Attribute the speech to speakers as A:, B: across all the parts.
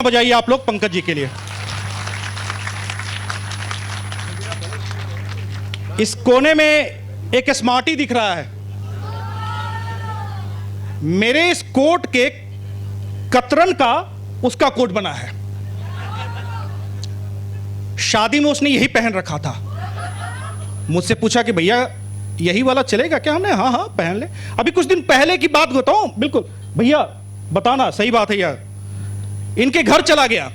A: बजाइए आप लोग पंकज जी के लिए। इस कोने में एक स्मार्टी दिख रहा है। मेरे इस कोट के कतरन का उसका कोट बना है। शादी में उसने यही पहन रखा था। मुझसे पूछा कि भैया यही वाला चलेगा क्या? हमने हाँ हाँ पहन ले। अभी कुछ दिन पहले की बात बताऊं। बिल्कुल भैया बताना, सही बात है यार। इनके घर चला गया,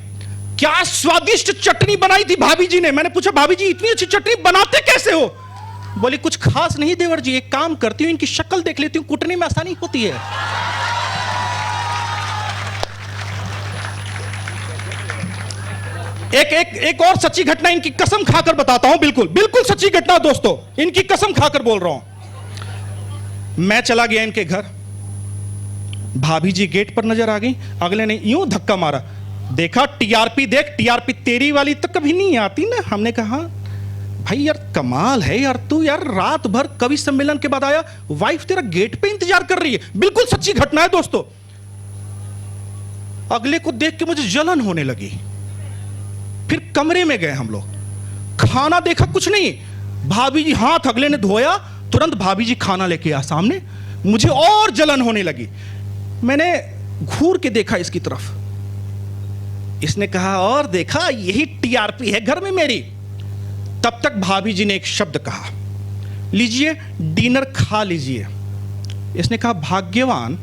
A: क्या स्वादिष्ट चटनी बनाई थी भाभी जी ने। मैंने पूछा भाभी जी इतनी अच्छी चटनी बनाते कैसे हो? बोली कुछ खास नहीं देवर जी, एक काम करती हूं इनकी शक्ल देख लेती हूं, कूटने में आसानी होती है। एक और सच्ची घटना इनकी कसम खाकर बताता हूं। बिल्कुल बिल्कुल सच्ची घटना दोस्तों, इनकी कसम खाकर बोल रहा हूं। मैं चला गया इनके घर, भाभी जी गेट पर नजर आ गई। अगले ने यूं धक्का मारा, देखा टीआरपी देख, टीआरपी तेरी वाली तो कभी नहीं आती ना। हमने कहा भाई यार कमाल है यार, तू यार रात भर कवि सम्मेलन के बाद आया, वाइफ तेरा गेट पे इंतजार कर रही है। बिल्कुल सच्ची घटना है दोस्तों। अगले को देख के मुझे जलन होने लगी। फिर कमरे में गए हम लोग, खाना देखा कुछ नहीं। भाभी जी हाथ अगले ने धोया, तुरंत भाभी जी खाना लेके आ सामने। मुझे और जलन होने लगी। मैंने घूर के देखा इसकी तरफ। इसने कहा और देखा यही टीआरपी है घर में मेरी। तब तक भाभी जी ने एक शब्द कहा, लीजिए डिनर खा लीजिए। इसने कहा भाग्यवान,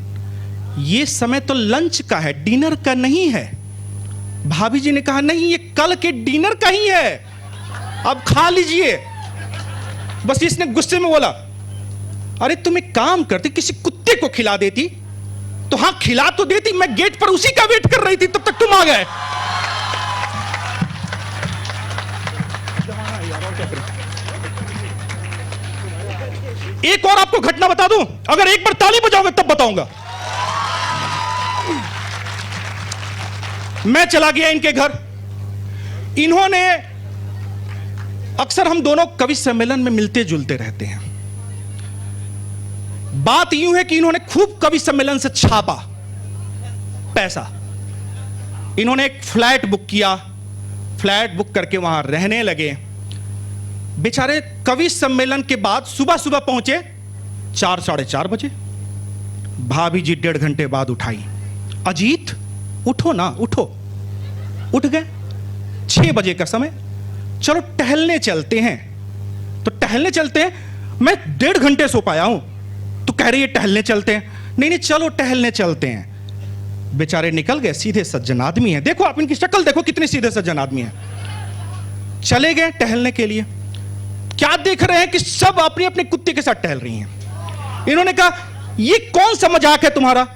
A: ये समय तो लंच का है, डिनर का नहीं है। भाभी जी ने कहा नहीं ये कल के डिनर का ही है, अब खा लीजिए। बस इसने गुस्से में बोला, अरे तुम एक काम करती किसी कुत्ते को खिला देती तो। हाँ खिला तो देती, मैं गेट पर उसी का वेट कर रही थी, तब तक तुम आ गए। एक और आपको घटना बता दूं, अगर एक बार ताली बजाओगे तब बताऊंगा। मैं चला गया इनके घर। इन्होंने अक्सर हम दोनों कवि सम्मेलन में मिलते जुलते रहते हैं। बात यूं है कि इन्होंने खूब कवि सम्मेलन से छापा पैसा। इन्होंने एक फ्लैट बुक किया, फ्लैट बुक करके वहां रहने लगे। बेचारे कवि सम्मेलन के बाद सुबह सुबह पहुंचे 4 साढ़े 4 बजे। भाभी जी 1.5 घंटे बाद उठाई, अजीत उठो ना उठो। उठ गए। 6 बजे का समय, चलो टहलने चलते हैं। तो टहलने चलते हैं, मैं 1.5 घंटे सो पाया हूं, तो कह रही है टहलने चलते हैं। नहीं नहीं चलो टहलने चलते हैं। बेचारे निकल गए, सीधे सज्जन आदमी है। देखो आप इनकी शक्ल देखो, कितने सीधे सज्जन आदमी है। चले गए टहलने के लिए। क्या देख रहे हैं कि सब अपने अपने कुत्ते के साथ टहल रही हैं। इन्होंने कहा ये कौन सा मजाक है तुम्हारा,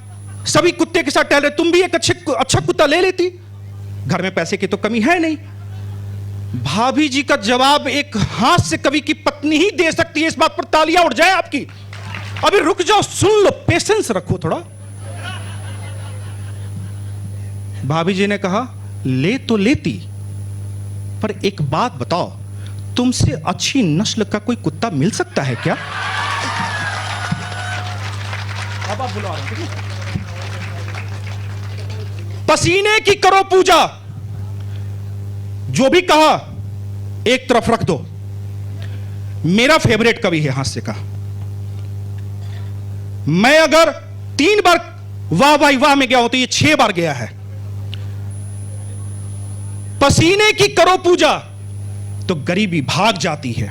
A: सभी कुत्ते के साथ टहल रहे, तुम भी एक अच्छा कुत्ता ले लेती, घर में पैसे की तो कमी है नहीं। भाभी जी का जवाब एक हाथ से कवि की पत्नी ही दे सकती है। इस बात पर तालियां उड़ जाए आपकी। अभी रुक जाओ, सुन लो, पेशेंस रखो थोड़ा। भाभी जी ने कहा ले तो लेती, पर एक बात बताओ, तुमसे अच्छी नस्ल का कोई कुत्ता मिल सकता है क्या? अब आप बुला रहे हैं। पसीने की करो पूजा, जो भी कहा एक तरफ रख दो। मेरा फेवरेट कवि है हास्य का। मैं अगर 3 बार वाह भाई वाह में गया हूं तो ये 6 बार गया है। पसीने की करो पूजा तो गरीबी भाग जाती है।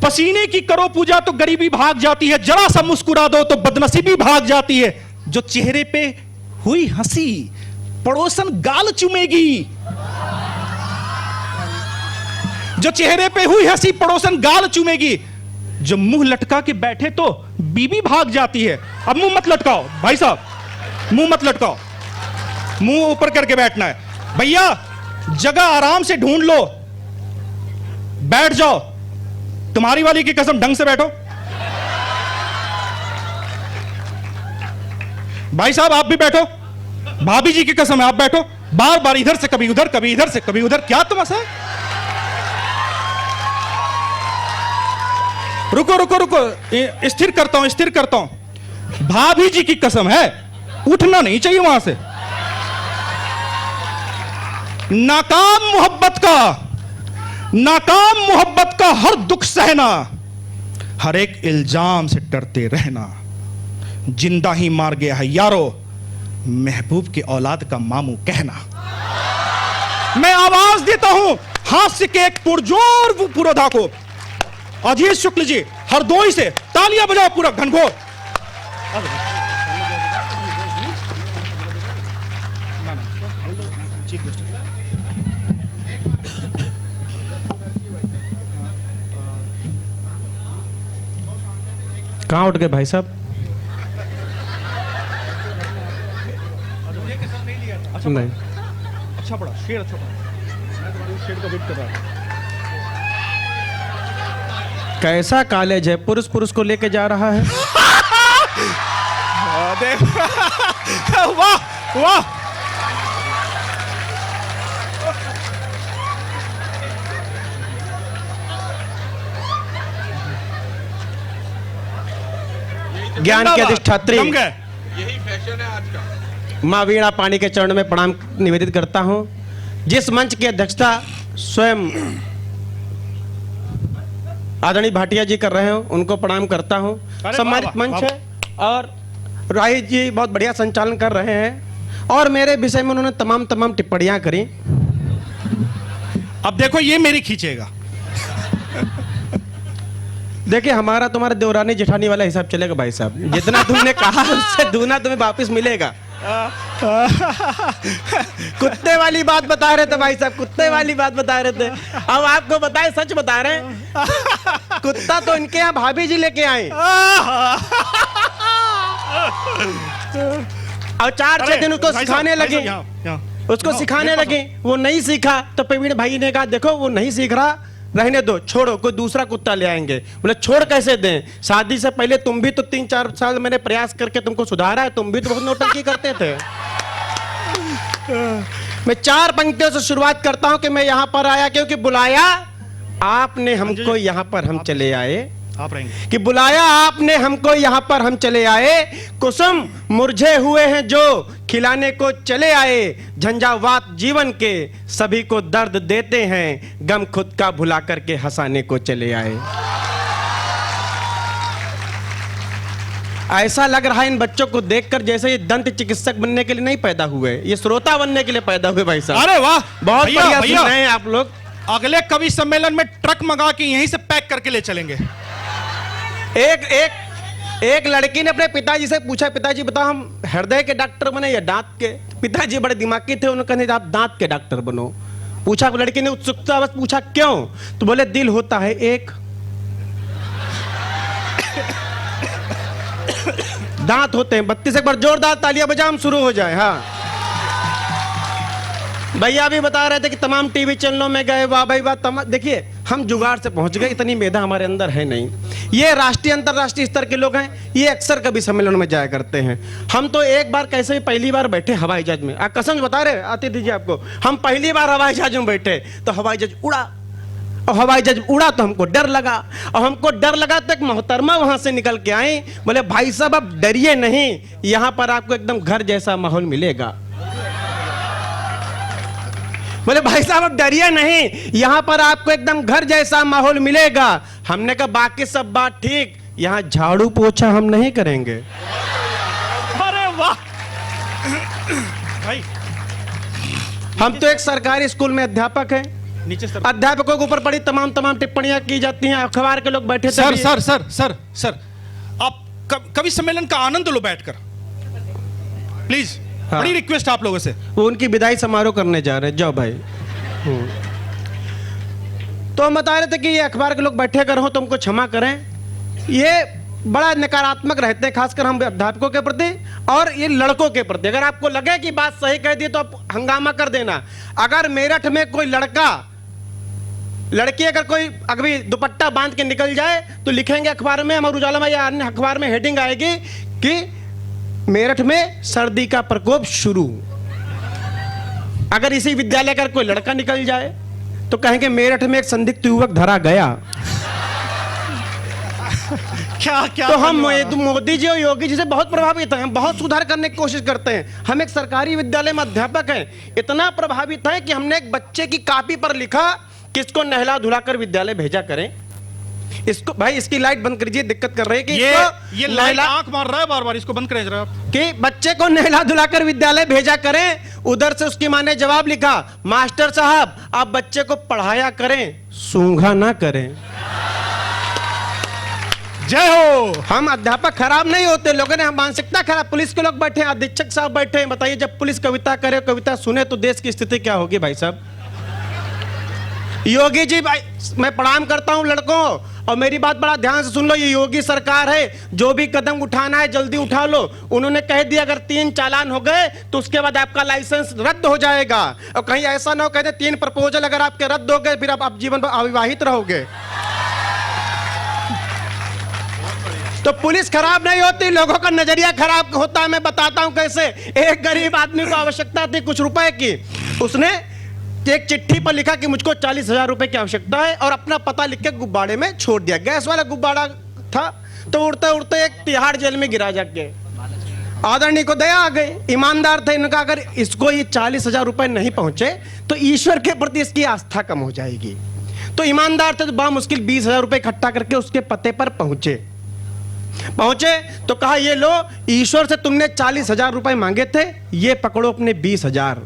A: पसीने की करो पूजा तो गरीबी भाग जाती है। जरा सा मुस्कुरा दो तो बदनसीबी भाग जाती है। जो चेहरे पे हुई हंसी पड़ोसन गाल चूमेगी। जो चेहरे पे हुई हंसी पड़ोसन गाल चूमेगी। जो मुंह लटका के बैठे तो बीबी भाग जाती है। अब मुंह मत लटकाओ भाई साहब, मुंह मत लटकाओ, मुंह ऊपर करके बैठना है। भैया जगह आराम से ढूंढ लो, बैठ जाओ। तुम्हारी वाली की कसम ढंग से बैठो। भाई साहब आप भी बैठो, भाभी जी की कसम है आप बैठो। बार बार इधर से कभी उधर, कभी इधर से कभी उधर, क्या तमाशा है? रुको रुको रुको, स्थिर करता हूं, स्थिर करता हूं। भाभी जी की कसम है, उठना नहीं चाहिए वहां से। नाकाम मोहब्बत का हर दुख सहना, हर एक इल्जाम से डरते रहना। जिंदा ही मार गया है यारो महबूब के औलाद का मामू कहना। मैं आवाज देता हूं हास्य के एक पुरजोर पुरोधा को। अजीत शुक्ल जी हरदोई से तालियां बजाओ पूरा घनघोर।
B: कहाँ उठ गए भाई साहब? नहीं,
A: अच्छा पड़ा शेर, अच्छा पड़ा। मैं तुम्हारे शेर का वेट कर रहा था।
B: कैसा कॉलेज है, पुरुष पुरुष को लेके जा रहा है?
A: वाह वाह।
B: ज्ञान की अधिष्ठात्री
A: यही
C: फैशन है आज का।
B: माँ वीणा पाणी के चरण में प्रणाम निवेदित करता हूँ। जिस मंच की अध्यक्षता स्वयं आदरणीय भाटिया जी कर रहे हो उनको प्रणाम करता हूँ। सम्मानित मंच है और राही जी बहुत बढ़िया संचालन कर रहे हैं और मेरे विषय में उन्होंने तमाम टिप्पणियां करी।
A: अब देखो ये मेरी खींचेगा।
B: देखिए हमारा तुम्हारे देवरानी जेठानी वाला हिसाब चलेगा भाई साहब। जितना तुमने कहा उससे दूना तुम्हें वापस मिलेगा। कुत्ते वाली बात बता रहे थे भाई साहब, कुत्ते वाली बात बता रहे थे। अब आपको बताए, सच बता रहे हैं, कुत्ता तो इनके यहाँ भाभी जी लेके आए और 4-6 दिन उसको सिखाने लगे, उसको सिखाने लगे, वो नहीं सीखा तो प्रवीण भाई ने कहा देखो वो नहीं सीख रहा, रहने दो, छोड़ो, कोई दूसरा कुत्ता ले आएंगे। बोले छोड़ कैसे दें, शादी से पहले तुम भी तो 3-4 साल मैंने प्रयास करके तुमको सुधारा है, तुम भी तो बहुत नौटंकी करते थे। मैं 4 पंक्तियों से शुरुआत करता हूं कि मैं यहां पर आया क्योंकि बुलाया आपने हमको, यहां पर हम चले आए।
A: आप रहेंगे
B: कि बुलाया आपने हमको, यहां पर हम चले आए। कुसुम मुरझे हुए हैं जो खिलाने को चले आए। झंझावात जीवन के सभी को दर्द देते हैं, गम खुद का भुला करके हंसाने को चले आए। ऐसा लग रहा है इन बच्चों को देखकर जैसे ये दंत चिकित्सक बनने के लिए नहीं पैदा हुए, ये श्रोता बनने के लिए पैदा हुए भाई साहब।
A: अरे वाह,
B: बहुत
A: भैया,
B: बढ़िया
A: भैया।
B: सुन रहे हैं आप लोग।
A: अगले कवि सम्मेलन में ट्रक मंगा के यहीं से पैक करके ले चलेंगे।
B: एक लड़की ने अपने पिताजी से पूछा, पिताजी बताओ हम हृदय के डॉक्टर बने या दांत के? पिताजी बड़े दिमागी थे, उन्होंने कहा आप दांत के डॉक्टर बनो। पूछा, लड़की ने उत्सुकता बस पूछा क्यों? तो बोले दिल होता है एक, दांत होते हैं 32। एक बार जोरदार तालियां बजा हम शुरू हो जाए। हाँ भैया भी बता रहे थे कि तमाम टीवी चैनलों में गए, वाह भाई वाह। देखिए हम जुगाड़ से पहुंच गए, इतनी मेधा हमारे अंदर है नहीं। ये राष्ट्रीय अंतरराष्ट्रीय स्तर के लोग हैं, ये अक्सर कभी सम्मेलन में जाया करते हैं। हम तो एक बार कैसे भी पहली बार बैठे हवाई जहाज में, कसम बता रहे आती दीजिए आपको, हम पहली बार हवाई जहाज में बैठे तो हवाई जहाज उड़ा, और हवाई जहाज उड़ा तो हमको डर लगा, और हमको डर लगा तो एक मोहतरमा वहां से निकल के आई, बोले भाई साहब अब डरिए नहीं, यहां पर आपको एकदम घर जैसा माहौल मिलेगा। बोले भाई साहब अब डरिए नहीं, यहां पर आपको एकदम घर जैसा माहौल मिलेगा। हमने कहा बाकी सब बात ठीक, यहां झाड़ू पोछा हम नहीं करेंगे।
A: अरे वाह भाई,
B: हम तो एक सरकारी स्कूल में अध्यापक हैं,
A: नीचे सर।
B: अध्यापकों के ऊपर बड़ी तमाम टिप्पणियां की जाती हैं, अखबार के लोग बैठे
A: sir sir sir sir sir आप कवि सम्मेलन का आनंद लो बैठकर प्लीज।
B: हाँ।
A: बड़ी रिक्वेस्ट आप लोगों से।
B: वो उनकी विदाई समारोह करने जा रहे हैं, जाओ भाई। तो हम बता रहे थे कि ये अखबार के लोग बैठे अगर हो तो हमको क्षमा करें, ये बड़ा नकारात्मक रहते हैं, खासकर हम अध्यापकों के प्रति और ये लड़कों के प्रति। अगर आपको लगे कि बात सही कह दी तो आप हंगामा कर देना। अगर मेरठ में कोई लड़की अगर कोई अभी दुपट्टा बांध के निकल जाए तो लिखेंगे अखबार में, अमर उजाला में या अन्य अखबार में हेडिंग आएगी कि मेरठ में सर्दी का प्रकोप शुरू। अगर इसी विद्यालय का कोई लड़का निकल जाए तो कहेंगे मेरठ में एक संदिग्ध युवक धरा गया।
A: क्या क्या
B: तो हम
A: धन्यवाद।
B: मोदी जी और योगी जी से बहुत प्रभावित हैं, हम बहुत सुधार करने की कोशिश करते हैं। हम एक सरकारी विद्यालय में अध्यापक हैं, इतना प्रभावित है कि हमने एक बच्चे की कॉपी पर लिखा कि इसको नहला धुलाकर विद्यालय भेजा करें। इसको भाई इसकी लाइट बंद करिए, दिक्कत कर रही है कि
A: ये
B: इसको
A: लाइट
B: नहला-
A: आंख मार रहा है बार बार, इसको बंद करें जरा आप।
B: कि बच्चे को नहला धुलाकर विद्यालय भेजा करें। उधर से उसकी माँ ने जवाब लिखा, मास्टर साहब आप बच्चे को पढ़ाया करें, सूंघा ना करें।
A: जय हो।
B: हम अध्यापक खराब नहीं होते, लोगों ने हम मानसिकता खराब। पुलिस के लोग बैठे हैं, अधीक्षक साहब बैठे हैं, बताइए जब पुलिस कविता करे, कविता सुने तो देश की स्थिति क्या होगी भाई साहब। योगी जी भाई, मैं प्रणाम करता हूं लड़कों, और मेरी बात बड़ा ध्यान से सुन लो, ये योगी सरकार है, जो भी कदम उठाना है जल्दी उठा लो। उन्होंने कह दिया अगर 3 चालान हो गए तो उसके बाद आपका लाइसेंस रद्द हो जाएगा, और कहीं ऐसा ना हो कहते 3 प्रपोजल अगर आपके रद्द हो गए फिर आप जीवन भर अविवाहित रहोगे। तो पुलिस खराब नहीं होती, लोगों का नजरिया खराब होता है। मैं बताता हूं कैसे। एक गरीब आदमी को आवश्यकता थी कुछ रुपए की, उसने एक चिट्ठी पर लिखा कि मुझको 40,000 रुपए की आवश्यकता है, और अपना पता लिख के गुब्बारे में छोड़ दिया। गैस वाला गुब्बारा था, तो उड़ते उड़ते एक तिहाड़ जेल में गिरा जाके। आदरणीय को दया आ गई, ईमानदार थे, इनका अगर इसको ये 40,000 रुपए नहीं पहुंचे तो ईश्वर के प्रति इसकी आस्था कम हो जाएगी। तो ईमानदार थे, तो बड़ा मुश्किल 20,000 रुपए इकट्ठा करके उसके पते पर पहुंचे तो कहा ये लो, ईश्वर से तुमने 40,000 रुपए मांगे थे, ये पकड़ो अपने 20,000।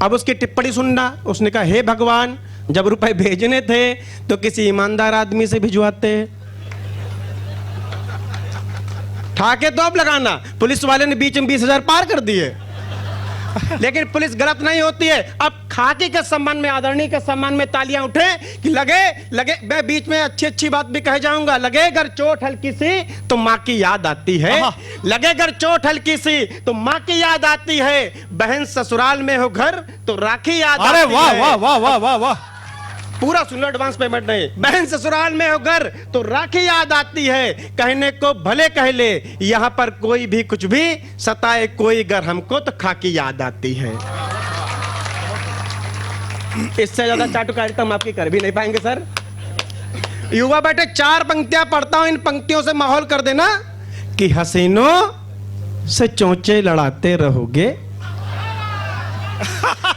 B: अब उसकी टिप्पणी सुनना, उसने कहा हे भगवान, जब रुपए भेजने थे तो किसी ईमानदार आदमी से भिजवाते, ठाके तो अब लगाना। पुलिस वाले ने बीच में 20,000 पार कर दिए। लेकिन पुलिस गलत नहीं होती है। अब खाकी के सम्मान में, आदरणीय के सम्मान में तालियां उठे कि लगे लगे। मैं बीच में अच्छी अच्छी बात भी कह जाऊंगा। लगे अगर चोट हल्की सी तो माँ की याद आती है, लगे अगर चोट हल्की सी तो माँ की याद आती है, बहन ससुराल में हो घर तो राखी याद आती है।
A: अरे वाह वाह वाह वाह वाह वाह,
B: पूरा सुन लो, एडवांस पेमेंट नहीं। बहन ससुराल में हो घर तो राखी याद आती है, कहने को भले कह ले, यहाँ पर कोई भी कुछ भी सताए कोई गर हमको तो खाकी याद आती है। इससे ज्यादा चाटुकारिता हम आपकी कर भी नहीं पाएंगे सर। युवा बैठे, 4 पंक्तियां पढ़ता हूं, इन पंक्तियों से माहौल कर देना कि हसीनों से चोंचे लड़ाते रहोगे,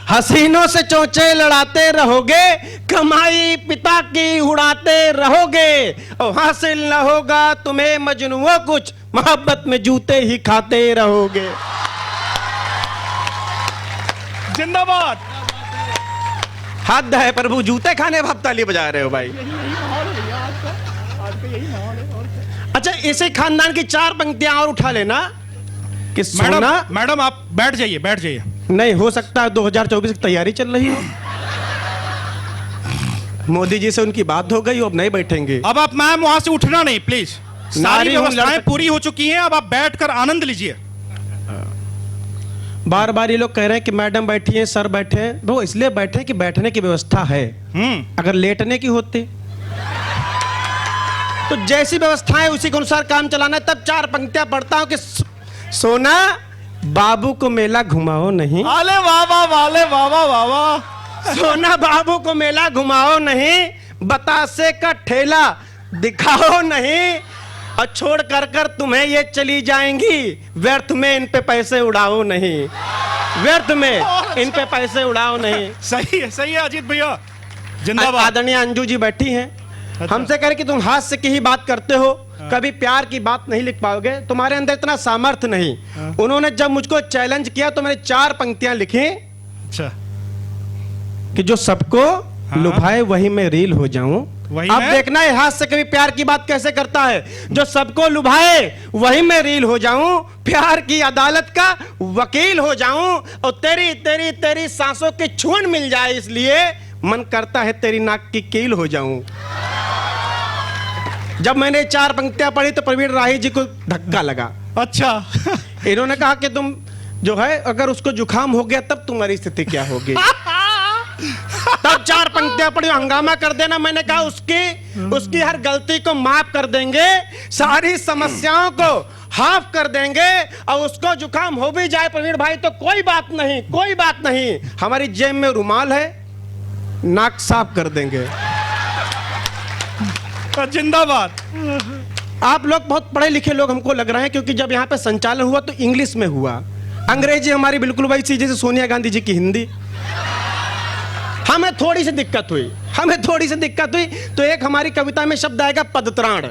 B: हसीनों से चोंचे लड़ाते रहोगे, कमाई पिता की उड़ाते रहोगे, और हासिल न होगा तुम्हें मजनुओं कुछ, मोहब्बत में जूते ही खाते रहोगे।
A: जिंदाबाद।
B: हद है प्रभु, जूते खाने आप ताली बजा रहे हो भाई। अच्छा, इसी खानदान की 4 पंक्तियां और उठा लेना कि
A: मैडम
B: सोना
A: मैडम आप बैठ जाइए, बैठ जाइए।
B: नहीं हो सकता है 2024 की तैयारी चल रही हो, मोदी जी से उनकी बात हो गई हो, अब नहीं बैठेंगे।
A: अब आप मैम वहां से उठना नहीं प्लीज, सारी
B: नारी हूं,
A: व्यवस्थाएं
B: लड़-
A: पूरी हो चुकी हैं, अब आप बैठकर आनंद लीजिए।
B: बार बार ये लोग कह रहे हैं कि मैडम बैठी हैं, सर बैठे हैं। वो इसलिए बैठे हैं कि बैठने की व्यवस्था है, अगर लेटने की होती तो जैसी व्यवस्था है उसी के अनुसार काम चलाना है। तब 4 पंक्तियां पढ़ता हूं कि सोना बाबू को मेला घुमाओ नहीं,
A: आले वाह वाह वाले वाह वाह वाह वाह,
B: सोना बाबू को मेला घुमाओ नहीं, बतासे का ठेला दिखाओ नहीं, और छोड़ कर कर तुम्हें ये चली जाएंगी, व्यर्थ में इन पे पैसे उड़ाओ नहीं, व्यर्थ में इन पे पैसे उड़ाओ नहीं।
A: सही है अजीत भैया, जिंदाबाद।
B: आदरणीय अंजू जी बैठी हैं, हमसे कह रहे कि तुम हास्य की ही बात करते हो, कभी प्यार की बात नहीं लिख पाओगे, तुम्हारे अंदर इतना सामर्थ्य नहीं। उन्होंने जब मुझको चैलेंज किया तो मैंने 4 पंक्तियां लिखी
A: अच्छा,
B: कि जो सबको लुभाए वही मैं रील हो जाऊं।
A: वही
B: अब
A: मैं?
B: देखना है हाथ से कभी प्यार की बात कैसे करता है। जो सबको लुभाए वही मैं रील हो जाऊं, प्यार की अदालत का वकील हो जाऊं, और तेरी तेरी तेरी सांसों की छुअन मिल जाए, इसलिए मन करता है तेरी नाक की कील हो जाऊं। जब मैंने 4 पंक्तियां पढ़ी तो प्रवीण राही जी को धक्का लगा।
A: अच्छा
B: इन्होंने कहा कि तुम जो है अगर उसको जुकाम हो गया तब तुम्हारी स्थिति क्या होगी। तब 4 पंक्तियां पढ़ी, हंगामा कर देना। मैंने कहा उसकी हर गलती को माफ कर देंगे, सारी समस्याओं को हाफ कर देंगे, और उसको जुकाम हो भी जाए प्रवीण भाई तो कोई बात नहीं, कोई बात नहीं, हमारी जेब में रुमाल है, नाक साफ कर देंगे।
A: जिंदाबाद।
B: आप लोग बहुत पढ़े लिखे लोग हमको लग रहे हैं, क्योंकि जब यहाँ पे संचालन हुआ तो इंग्लिश में हुआ। अंग्रेजी हमारी बिल्कुल वैसी जैसे सोनिया गांधी जी की हिंदी। हमें थोड़ी सी दिक्कत हुई। तो एक हमारी कविता में शब्द आएगा पदत्राण।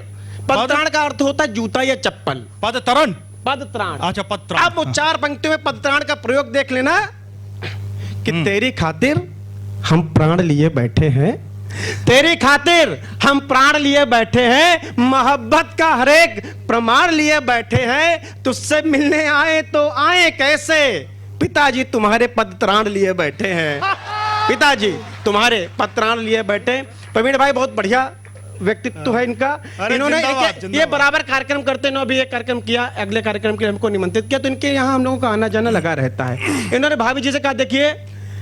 B: पदत्राण का अर्थ होता है जूता या चप्पल।
A: पदतरण।
B: पदत्राण।
A: अच्छा, पदत्राण।
B: अब वो 4 पंक्तियों में पदत्राण का प्रयोग देख लेना कि तेरी खातिर हम प्राण लिए बैठे हैं, तेरी खातिर हम प्राण लिए बैठे हैं, मोहब्बत का हर एक प्रमाण लिए बैठे हैं, तुझसे मिलने आए तो आए कैसे, पिताजी तुम्हारे पदत्राण लिए बैठे हैं, पिताजी तुम्हारे पदत्राण लिए बैठे। प्रवीण भाई बहुत बढ़िया व्यक्तित्व है इनका। इन्होंने ये बराबर कार्यक्रम करते हैं, अभी एक कार्यक्रम किया, अगले कार्यक्रम के लिए हमको निमंत्रित किया, तो इनके यहाँ हम लोगों का आना जाना लगा रहता है। इन्होंने भाभी जी से कहा देखिए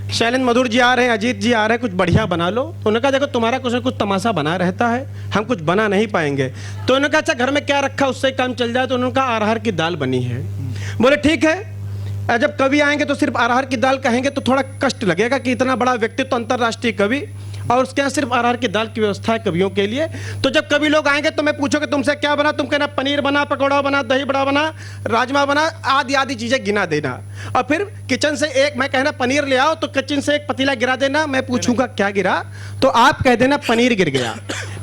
B: शैलेंद्र मधुर जी आ रहे हैं, अजीत जी आ रहे हैं, कुछ बढ़िया बना लो। तो उन्होंने कहा देखो तुम्हारा कुछ ना कुछ तमाशा बना रहता है, हम कुछ बना नहीं पाएंगे। तो उन्होंने कहा अच्छा घर में क्या रखा उससे काम चल जाए। तो उन्होंने कहा अरहर की दाल बनी है। बोले ठीक है, जब कवि आएंगे तो सिर्फ अरहर की दाल कहेंगे तो थोड़ा कष्ट लगेगा कि इतना बड़ा व्यक्तित्व अंतर्राष्ट्रीय कवि और उसके यहाँ सिर्फ अरहर की दाल की व्यवस्था है कवियों के लिए। तो जब कभी लोग आएंगे तो मैं पूछूंगा तुमसे क्या बना, तुम कहना पनीर बना, पकौड़ा बना, दही बड़ा बना, राजमा बना, आदि आदि चीजें गिना देना। और फिर किचन से एक मैं कहना पनीर ले आओ तो किचन से एक पतीला गिरा देना, मैं पूछूंगा क्या गिरा तो आप कह देना पनीर गिर गया।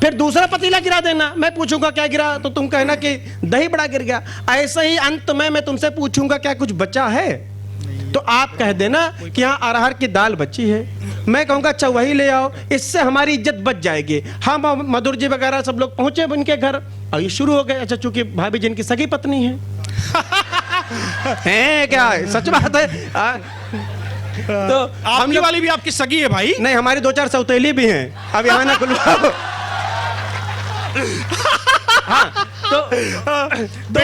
B: फिर दूसरा पतीला गिरा देना, मैं पूछूंगा क्या गिरा तो तुम कहना कि दही बड़ा गिर गया। ऐसे ही अंत में मैं तुमसे पूछूंगा क्या कुछ बचा है तो आप कह देना कि यहाँ अरहर की दाल बची है। मैं कहूँगा अच्छा वही ले आओ, इससे हमारी इज्जत बच जाएगी। हम मधुर जी वगैरह सब लोग पहुंचे उनके घर और ये शुरू हो गए। अच्छा चूंकि भाभी जी इनकी सगी पत्नी है हैं क्या सच बात है। तो
A: आपकी वाली भी आपकी सगी है भाई?
B: नहीं, हमारी 2-4 सौतेली भी हैं। अब यहाँ ना खुलवाओ। हाँ, तो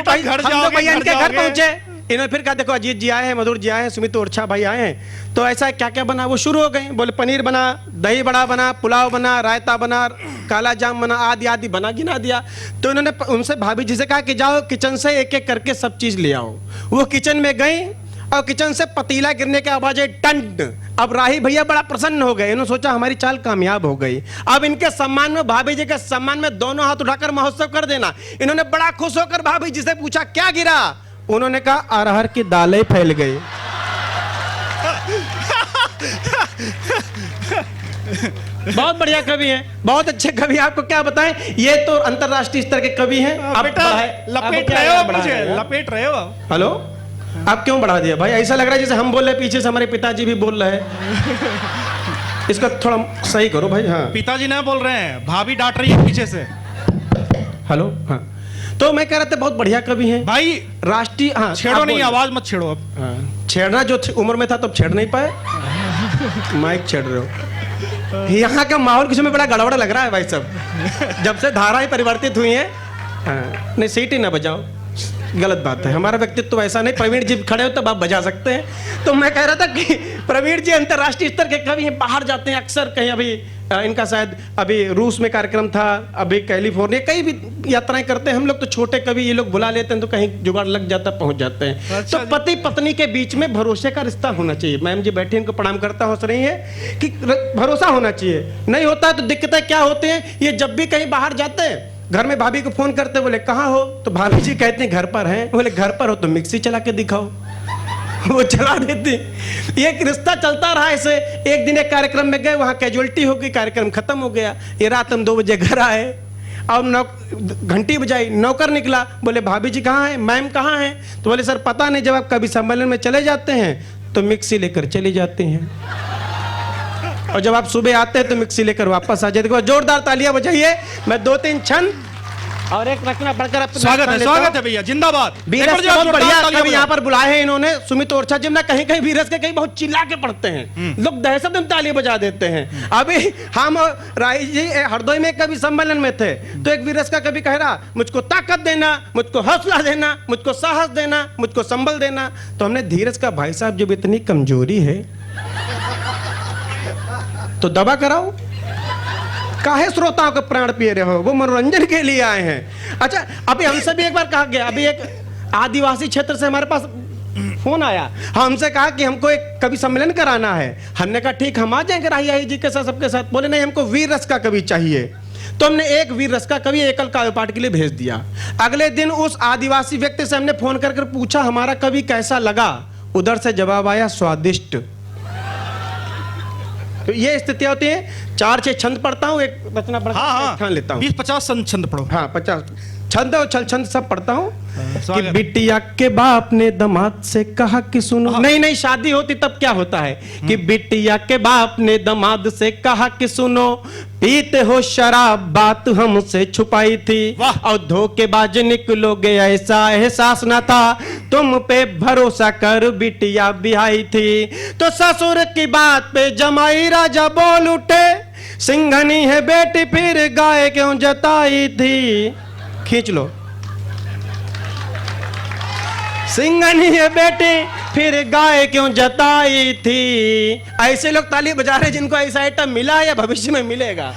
B: भाई
A: घर
B: हम लोग भैया इनके घर
A: जाओगे।
B: पहुंचे। इन्होंने फिर कहा देखो अजीत जी आए हैं, मधुर जी आए हैं, सुमित ओरछा भाई आए हैं, तो ऐसा क्या क्या बना। वो शुरू हो गए, बोले पनीर बना, दही बड़ा बना, पुलाव बना, रायता बना, काला जाम बना, आदि आदि बना गिना दिया। तो उन्होंने उनसे भाभी जी से कहा कि जाओ किचन से एक एक करके सब चीज ले आओ। वो किचन में गई और किचन से पतीला गिरने की आवाज है टंट। अब राही भैया बड़ा प्रसन्न हो गए, इन्होंने सोचा हमारी चाल कामयाब हो गई। अब इनके सम्मान में, भाभी जी के सम्मान में दोनों हाथ उठाकर महोत्सव कर देना। इन्होंने बड़ा खुश होकर भाभी जी से पूछा क्या गिरा। उन्होंने कहा अरहर की दालें फैल गई। बहुत बढ़िया कवि हैं, बहुत अच्छे कवि। आपको क्या बताएं, ये तो अंतरराष्ट्रीय स्तर के कवि हैं। अब
A: लपेट रहे हो मुझे, लपेट रहे हो।
B: हेलो, आप क्यों बढ़ा दिया भाई? ऐसा लग रहा है जैसे हम बोल रहे पीछे से हमारे पिताजी भी बोल रहे हैं। इसका थोड़ा सही करो भाई। हाँ,
A: पिताजी नहीं बोल रहे हैं, भाभी डांट रही है पीछे से।
B: हेलो। हाँ, तो मैं कह रहा था बहुत बढ़िया कवि हैं
A: भाई।
B: राष्ट्रीय। हाँ,
A: छेड़ो नहीं, आवाज मत छेड़ो अब।
B: हाँ, छेड़ना जो उम्र में था तब छेड़ नहीं पाए, माइक छेड़ रहे हो। यहाँ का माहौल कुछ में बड़ा गड़बड़ लग रहा है भाई सब, जब से धाराएं परिवर्तित हुई हैं। हाँ, नहीं सीटी ना बजाओ, गलत बात है। हमारा व्यक्तित्व ऐसा नहीं। प्रवीण जी खड़े हो तब आप बजा सकते हैं। तो मैं कह रहा था कि प्रवीण जी अंतर्राष्ट्रीय स्तर के कवि हैं, बाहर जाते हैं अक्सर। कहीं अभी इनका शायद अभी रूस में कार्यक्रम था, अभी कैलिफोर्निया, कई भी यात्राएं करते हैं। हम लोग तो छोटे कवि, ये लोग बुला लेते हैं तो कहीं जुगाड़ लग जाता, पहुंच जाते हैं।
A: अच्छा
B: तो पति पत्नी के बीच में भरोसे का रिश्ता होना चाहिए। मैम जी बैठे, इनको प्रणाम करता हंस रही है कि भरोसा होना चाहिए। नहीं होता तो दिक्कतें क्या होते हैं। ये जब भी कहीं बाहर जाते हैं, घर में भाभी को फोन करते, बोले कहाँ हो, तो भाभी जी कहते हैं घर पर हैं। बोले घर पर हो तो मिक्सी चला के दिखाओ, वो चला देती। ये रिश्ता चलता रहा ऐसे। एक दिन एक कार्यक्रम में गए, वहां कैजुअलिटी हो गई, कार्यक्रम खत्म हो गया। ये रात हम 2 बजे घर आए और घंटी बजाई, नौकर निकला, बोले भाभी जी कहाँ हैं, मैम कहाँ हैं। तो बोले सर पता नहीं, जब आप कभी सम्मेलन में चले जाते हैं तो मिक्सी लेकर चले जाते हैं और जब आप सुबह आते हैं तो मिक्सी लेकर वापस आ जाते हैं। जोरदार तालियां बजाइए। मैं 2-3 छंद और एक रखना पड़कर
A: स्वागत है भैया, जिंदाबाद।
B: वीरस बहुत बढ़िया कवि यहाँ पर बुलाए हैं इन्होंने, सुमित ओरछा जी। ना कहीं कहीं वीरस के कहीं बहुत चिल्ला के पढ़ते हैं, लोग दहशत में ताली बजा देते हैं। अभी हम राय जी हरदोई में कवि सम्मेलन में थे, तो एक वीरस का कवि कह रहा मुझको ताकत देना, मुझको हौसला देना, मुझको साहस देना, मुझको संबल देना। तो हमने धीरज का भाई साहब जब इतनी कमजोरी है तो दवा कराओ, काहे श्रोताओं के प्राण पिए रहे हो, वो मनोरंजन के लिए आए हैं। अच्छा, अभी हमसे भी एक बार कहा गया, अभी एक आदिवासी क्षेत्र से हमारे पास फोन आया, हमसे कहा कि हमको एक कवि सम्मेलन कराना है। हमने कहा ठीक, हम आ जाएंगे राही जी के साथ, सबके साथ। बोले नहीं, हमको वीर रस का कवि चाहिए। तो हमने एक वीर रस का कवि एकल काव्य पाठ के लिए भेज दिया। अगले दिन उस आदिवासी व्यक्ति से हमने फोन कर पूछा हमारा कवि कैसा लगा। उधर से जवाब आया स्वादिष्ट। तो ये स्थितियां होती हैं। 4-6 छंद पढ़ता हूँ, एक रचना पढ़ता हूँ, एक ठान लेता हूँ।
A: 20-50 छंद पढ़ो।
B: हाँ 50 छंद और छल छंद सब पढ़ता हूँ। कि
A: स्वागत।
B: बिटिया के बाप ने दामाद से कहा कि सुनो, नहीं शादी होती तब क्या होता है कि बिटिया के बाप ने दामाद से कहा कि सुनो, पीते हो शराब बात हमसे छुपाई थी, और धोखेबाज निकलोगे ऐसा एहसास न था, तुम पे भरोसा कर बिटिया बिहाई थी। तो ससुर की बात पे जमाई राजा बोल उठे, सिंघनी है बेटी फिर गाय क्यों जताई थी। खींच लो। सिंघनी है बेटी फिर गाय क्यों जताई थी। ऐसे लोग ताली बजा रहे जिनको ऐसा आइटम मिला या भविष्य में मिलेगा।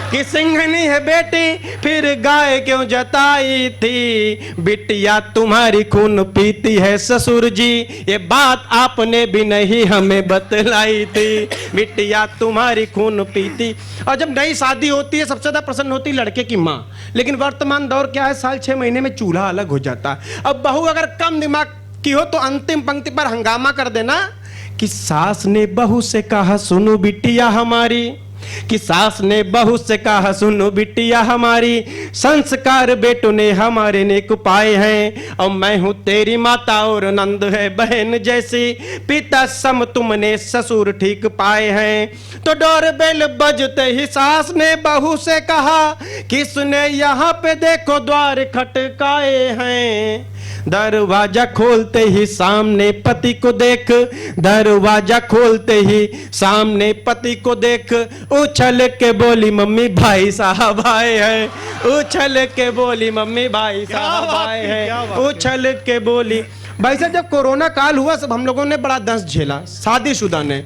B: कि सिंघनी है बेटी फिर गाय क्यों जताई थी, बिटिया तुम्हारी खून पीती है ससुर जी, ये बात आपने भी नहीं हमें बतलाई थी, बिटिया तुम्हारी खून पीती। और जब नई शादी होती है सबसे ज्यादा प्रसन्न होती है लड़के की माँ। लेकिन वर्तमान दौर क्या है, साल 6 महीने में चूल्हा अलग हो जाता है। अब बहू अगर कम दिमाग की हो तो अंतिम पंक्ति पर हंगामा कर देना कि सास ने बहू से कहा सुनो बिटिया हमारी, कि सास ने बहू से कहा सुनो बिटिया हमारी, संस्कार बेटों ने हमारे नेक पाए हैं, और मैं हूं तेरी माता और नंद है बहन जैसी, पिता सम तुमने ससुर ठीक पाए हैं। तो डोरबेल बजते ही सास ने बहू से कहा, किसने यहाँ पे देखो द्वार खटकाए हैं। दरवाजा खोलते ही सामने पति को देख, दरवाजा खोलते ही सामने पति को देख, उछल के बोली मम्मी भाई साहब आए हैं, उछल के बोली मम्मी भाई साहब आए हैं, उछल के बोली। भाई साहब जब कोरोना काल हुआ सब हम लोगों ने बड़ा दंश झेला, शादीशुदा ने।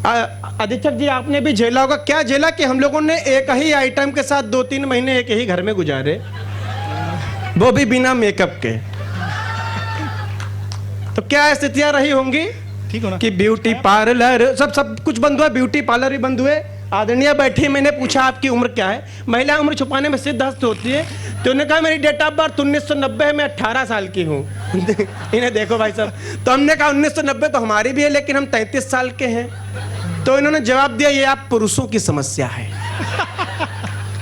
B: अधीक्षक जी आपने भी झेला होगा। क्या झेला कि हम लोगों ने एक ही आइटम के साथ 2-3 महीने एक ही घर में गुजारे, वो भी बिना मेकअप के। तो क्या स्थितियां रही होंगी,
A: ठीक हो ना? कि
B: ब्यूटी पार्लर सब कुछ बंद हुआ, ब्यूटी पार्लर भी बंद हुए। आदरणीय बैठी, मैंने पूछा आपकी उम्र क्या है। महिला उम्र छुपाने में सिद्धहस्त होती है, तो उन्होंने कहा मेरी डेट ऑफ बर्थ 1990 है, मैं 18 साल की हूँ। इन्हें देखो भाई साहब, तो हमने कहा 1990 तो हमारी भी है लेकिन हम 33 साल के हैं। तो इन्होंने जवाब दिया ये आप पुरुषों की समस्या है।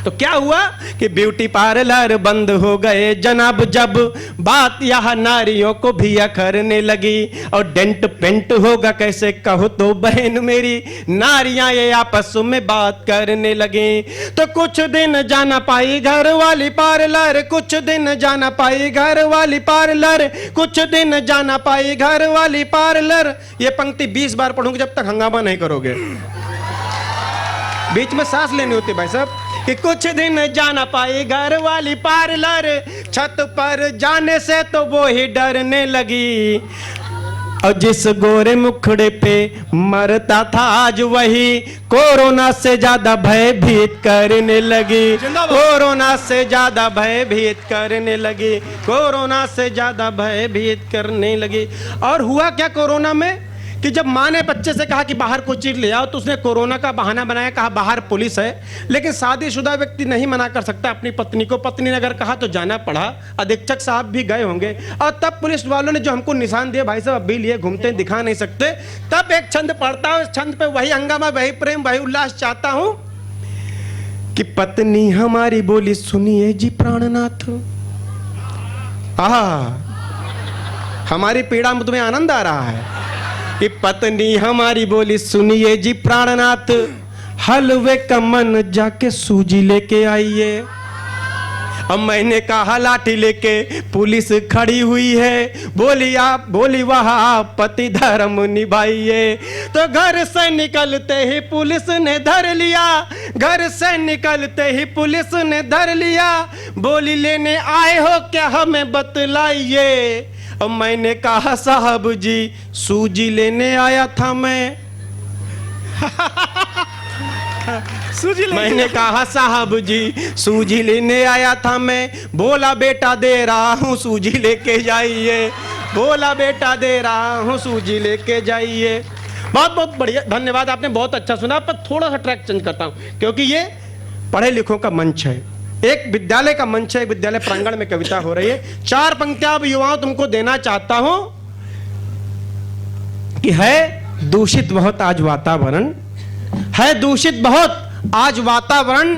B: तो क्या हुआ कि ब्यूटी पार्लर बंद हो गए जनाब, जब बात यहाँ नारियों को भी अखरने लगी, और डेंट पेंट होगा कैसे कहो तो बहन मेरी, नारियां ये आपस में बात करने लगी। तो कुछ दिन जाना पाई घर वाली पार्लर, कुछ दिन जाना पाई घर वाली पार्लर, कुछ दिन जाना पाई घर वाली पार्लर। ये पंक्ति 20 बार पढ़ूंगी जब तक हंगामा नहीं करोगे। बीच में सांस लेनी होती भाई साहब। कि कुछ दिन जाना पाई घर वाली पार्लर, छत पर जाने से तो वो ही डरने लगी, और जिस गोरे मुखड़े पे मरता था आज वही कोरोना से ज्यादा भयभीत करने लगी, कोरोना से ज्यादा भयभीत करने लगी, कोरोना से ज्यादा भयभीत करने लगी। और हुआ क्या कोरोना में कि जब माँ ने बच्चे से कहा कि बाहर कोई चीज ले आओ, तो उसने कोरोना का बहाना बनाया, कहा बाहर पुलिस है। लेकिन शादीशुदा व्यक्ति नहीं मना कर सकता अपनी पत्नी को, पत्नी ने अगर कहा तो जाना पड़ा। अधीक्षक साहब भी गए होंगे, और तब पुलिस वालों ने जो हमको निशान दिए भाई साहब अभी लिए घूमते दिखा नहीं सकते। तब एक छंद पढ़ता हूं, इस छंद पे वही हंगामा, वही प्रेम, वही उल्लास चाहता हूं कि पत्नी हमारी बोली सुनिए जी प्राणनाथ। हमारी पीड़ा में तुम्हें आनंद आ रहा है कि पत्नी हमारी बोली सुनिए जी प्राणनाथ, हलवे का मन जाके सूजी लेके आइए। अब मैंने कहा लाठी लेके पुलिस खड़ी हुई है, बोली वह आप पति धर्म निभाइए। तो घर से निकलते ही पुलिस ने धर लिया, घर से निकलते ही पुलिस ने धर लिया, बोली लेने आए हो क्या हमें बतलाइए। और मैंने कहा साहब जी सूजी लेने आया था मैं। मैंने कहा साहब जी सूजी लेने आया था मैं, बोला बेटा दे रहा हूँ सूजी लेके जाइए, बोला बेटा दे रहा हूँ सूजी लेके जाइए। बहुत बहुत बढ़िया, धन्यवाद, आपने बहुत अच्छा सुना। पर थोड़ा सा ट्रैक चेंज करता हूँ क्योंकि ये पढ़े लिखों का मंच है, एक विद्यालय का मंच है, एक विद्यालय प्रांगण में कविता हो रही है। 4 पंक्तियां अब युवाओं तुमको देना चाहता हूं कि है दूषित बहुत आज वातावरण, है दूषित बहुत आज वातावरण,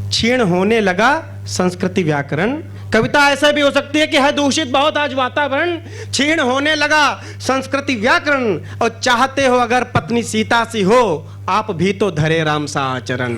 B: क्षीण होने लगा संस्कृति व्याकरण। कविता ऐसा भी हो सकती है कि है दूषित बहुत आज वातावरण, क्षीण होने लगा संस्कृति व्याकरण, और चाहते हो अगर पत्नी सीता सी हो, आप भी तो धरे राम सा आचरण,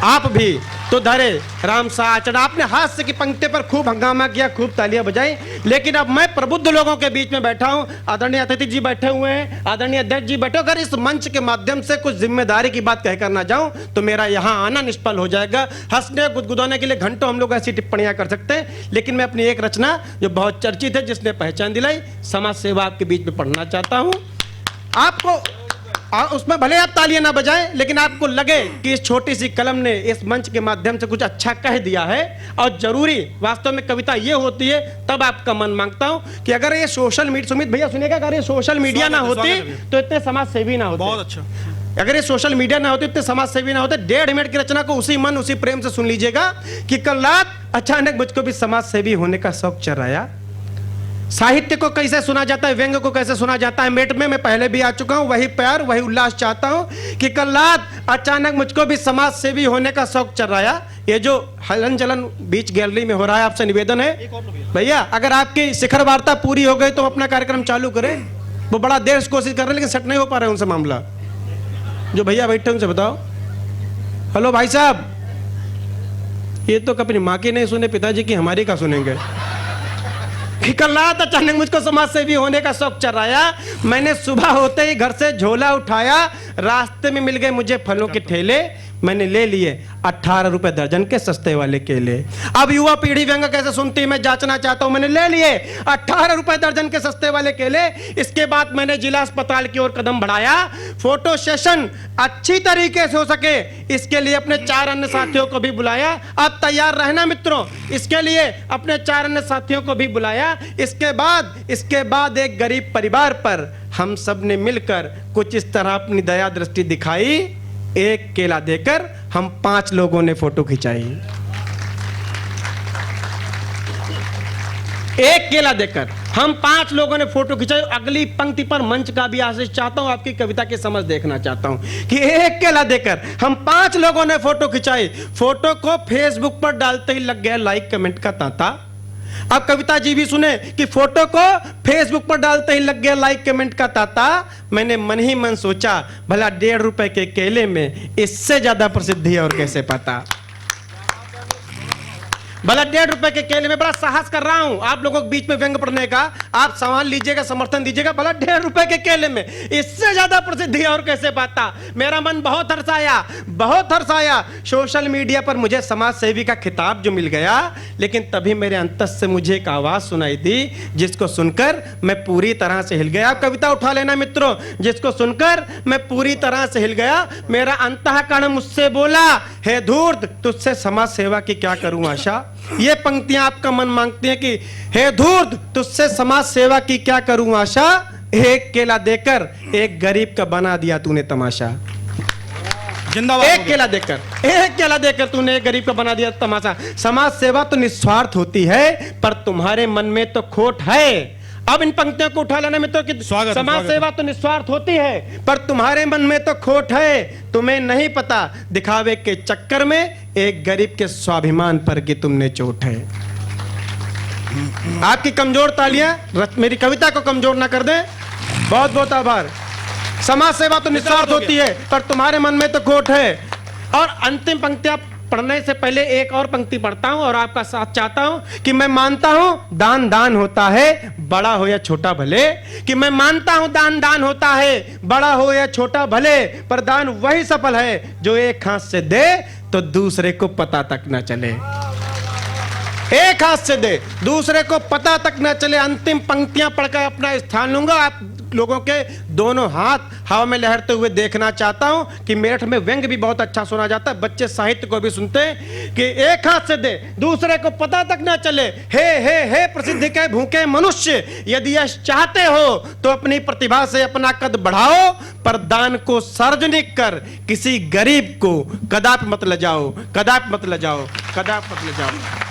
B: आप भी तो धरे राम सा आचरण। आपने हास्य की पंक्ति पर खूब हंगामा किया, खूब तालियां बजाई, लेकिन अब मैं प्रबुद्ध लोगों के बीच में बैठा हूं। आदरणीय अतिथि जी बैठे हुए हैं, आदरणीय अध्यक्ष जी बैठे। अगर इस मंच के माध्यम से कुछ जिम्मेदारी की बात कहकर ना जाऊं तो मेरा यहां आना निष्फल हो जाएगा। हंसने गुदगुदाने के लिए घंटों हम लोग ऐसी टिप्पणियां कर सकते हैं, लेकिन मैं अपनी एक रचना जो बहुत चर्चित है, जिसने पहचान दिलाई, समाज सेवा आपके बीच में पढ़ना चाहता हूं। आपको उसमें भले आप तालियां ना बजाएं, लेकिन आपको लगे कि इस छोटी सी कलम ने इस मंच के माध्यम से कुछ अच्छा कह दिया है। और जरूरी वास्तव में कविता ये होती है, तब आपका मन मांगता हूं कि अगर ये सोशल मीडिया, सुमित भैया सुनिएगा, अगर ये सोशल मीडिया ना होती तो इतने समाज सेवी ना होते।
A: बहुत अच्छा।
B: अगर ये सोशल मीडिया ना होती, इतने समाज सेवी ना होते। 1.5 मिनट की रचना को उसी मन उसी प्रेम से सुन लीजिएगा कि कल रात अचानक मुझको भी समाज सेवी होने का शौक चढ़ आया। साहित्य को कैसे सुना जाता है, व्यंग को कैसे सुना जाता है, मेट में मैं पहले भी आ चुका हूं। वही प्यार वही उल्लास चाहता हूं कि कल रात अचानक मुझको भी समाज सेवी होने का शौक चढ़ रहा है। ये जो हलन चलन बीच गैलरी में हो रहा है, आपसे निवेदन है भैया, अगर आपकी शिखर वार्ता पूरी हो गई तो अपना कार्यक्रम चालू करें। वो बड़ा देर से कोशिश कर रहे हैं, लेकिन सेट नहीं हो पा रहा है उनसे मामला। जो भैया बैठे उनसे बताओ। हेलो भाई साहब, ये तो अपनी माँ की नहीं सुने, पिताजी की हमारी का सुनेंगे कि कल रात अचानक मुझको समाज सेवी होने का शौक चढ़ आया। मैंने सुबह होते ही घर से झोला उठाया, रास्ते में मिल गए मुझे फलों के ठेले, मैंने ले लिए 18 रुपए दर्जन के सस्ते वाले केले। अब युवा पीढ़ी व्यंग कैसे सुनती है मैं जांचना चाहता हूं। मैंने ले लिए 18 रुपए दर्जन के सस्ते वाले केले। इसके बाद मैंने जिला अस्पताल की ओर कदम बढ़ाया। फोटो सेशन अच्छी तरीके से हो सके, इसके लिए अपने 4 अन्य साथियों को भी बुलाया। आप तैयार रहना मित्रों, इसके लिए अपने 4 अन्य साथियों को भी बुलाया। इसके बाद एक गरीब परिवार पर हम सब ने मिलकर कुछ इस तरह अपनी दया दृष्टि दिखाई। एक केला देकर हम 5 लोगों ने फोटो खिंचाई। एक केला देकर हम 5 लोगों ने फोटो खिंचाई। अगली पंक्ति पर मंच का भी आशीष चाहता हूं, आपकी कविता की समझ देखना चाहता हूं कि एक केला देकर हम 5 लोगों ने फोटो खिंचाई। फोटो को फेसबुक पर डालते ही लग गया लाइक कमेंट का तांता। अब कविता जी भी सुने कि फोटो को फेसबुक पर डालते ही लग गया लाइक कमेंट का तांता। मैंने मन ही मन सोचा, भला 1.5 रुपए के केले में इससे ज्यादा प्रसिद्धि और कैसे पाता। भला 1.5 रुपए के केले में बड़ा साहस कर रहा हूं आप लोगों के बीच में व्यंग पढ़ने का। आप सवाल लीजिएगा, समर्थन दीजिएगा। भला 1.5 रुपए के केले में इससे ज्यादा प्रसिद्धि और कैसे पाता। मेरा मन बहुत हर्षाया। सोशल मीडिया पर मुझे समाज सेवी का खिताब जो मिल गया, लेकिन तभी मेरे अंतस से मुझे एक आवाज सुनाई दी, जिसको सुनकर मैं पूरी तरह से हिल गया। आप कविता उठा लेना मित्रों, जिसको सुनकर मैं पूरी तरह से हिल गया। मेरा अंतःकरण मुझसे बोला, हे धूर्त, तुझसे समाज सेवा की क्या करूं आशा। ये पंक्तियां आपका मन मांगती हैं कि हे धूर्त, तुझसे समाज सेवा की क्या करूं आशा। एक केला देकर एक गरीब का बना दिया तूने तमाशा।
A: जिंदाबाद।
B: एक केला देकर तूने एक गरीब का बना दिया तमाशा। समाज सेवा तो निस्वार्थ होती है, पर तुम्हारे मन में तो खोट है। अब इन पंक्तियों को उठा लेना मित्रों कि समाज सेवा तो निस्वार्थ होती है, पर तुम्हारे मन में तो खोट है। तुम्हें नहीं पता दिखावे के चक्कर में एक गरीब के स्वाभिमान पर कि तुमने चोट है। आपकी कमजोर तालियां मेरी कविता को कमजोर ना कर दें। बहुत बहुत आभार। समाज सेवा तो निस्वार्थ होती है, पर तुम्हारे मन में तो खोट है। और अंतिम पंक्तियां पढ़ने से पहले एक और पंक्ति पढ़ता हूं और आपका साथ चाहता हूं कि मैं मानता हूं दान दान होता है, बड़ा हो या छोटा भले। कि मैं मानता हूं दान दान होता है, बड़ा हो या छोटा भले, पर दान वही सफल है जो एक हाथ से दे तो दूसरे को पता तक ना चले। एक हाथ से दे, दूसरे को पता तक ना चले। अंतिम पंक्तियां पढ़कर अपना स्थान लूंगा। आप लोगों के दोनों हाथ हवा में लहरते हुए देखना चाहता हूं कि मेरठ में व्यंग भी बहुत अच्छा सुना जाता है, बच्चे साहित्य को भी सुनते हैं कि एक हाथ से दे दूसरे को पता तक ना चले, हे प्रसिद्धि के भूखे मनुष्य, यदि यश चाहते हो तो अपनी प्रतिभा से अपना कद बढ़ाओ, पर दान को सार्वजनिक कर किसी गरीब को कदापि मत ले जाओ, कदापि मत ले जाओ, कदापि मत ले जाओ।